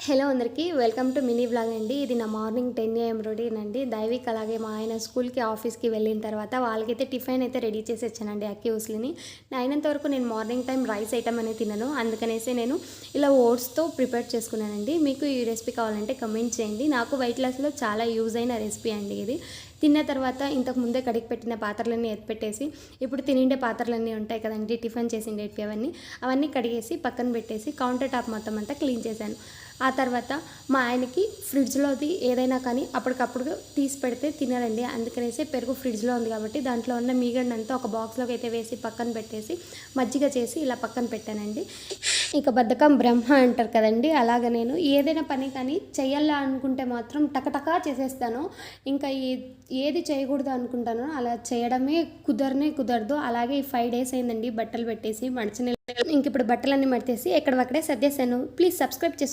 Hello అందరికీ welcome to mini vlog అండి. ఇది నా మార్నింగ్ 10 AM రొటీన్ అండి. దైవిక్ అలాగే మా ఆయన స్కూల్కి ఆఫీస్కి వెళ్ళిన తర్వాత వాళ్ళకైతే టిఫిన్ అయితే రెడీ చేసి వచ్చానండి అక్యూస్లీని. అయినంత వరకు నేను మార్నింగ్ టైం రైస్ ఐటమ్ అనేది తినను, అందుకనేసి నేను ఇలా ఓట్స్తో ప్రిపేర్ చేసుకున్నానండి. మీకు ఈ రెసిపీ కావాలంటే కమెంట్ చేయండి. నాకు వెయిట్ లాస్లో చాలా యూజ్ అయిన రెసిపీ అండి ఇది. తిన్న తర్వాత ఇంతకు ముందే కడిగి పెట్టిన పాత్రలన్నీ ఎత్తిపెట్టేసి, ఇప్పుడు తినిండే పాత్రలన్నీ ఉంటాయి కదండి టిఫిన్ చేసిండేటివి, అవన్నీ కడిగేసి పక్కన పెట్టేసి కౌంటర్ టాప్ మొత్తం అంతా క్లీన్ చేశాను. ఆ తర్వాత మా ఆయనకి ఫ్రిడ్జ్లోది ఏదైనా కానీ అప్పటికప్పుడు తీసి పెడితే తినరండి, అందుకనేసి పెరుగు ఫ్రిడ్జ్లో ఉంది కాబట్టి దాంట్లో ఉన్న మీగడంతా ఒక బాక్స్లోకి అయితే వేసి పక్కన పెట్టేసి మజ్జిగ చేసి ఇలా పక్కన పెట్టానండి. ఇక బద్ధకం బ్రహ్మ అంటారు కదండి, అలాగ నేను ఏదైనా పని కానీ చెయ్యాలా అనుకుంటే మాత్రం టకటకా చేసేస్తాను. ఇంకా ఏది చేయకూడదు అనుకుంటానో అలా చేయడమే కుదరదు. అలాగే ఈ 5 days అయిందండి బట్టలు పెట్టేసి మడిచిన. ఇంక ఇప్పుడు బట్టలన్నీ మడితేసి ఎక్కడక్కడే సర్దేశాను. ప్లీజ్ సబ్స్క్రైబ్ చేసుకోండి.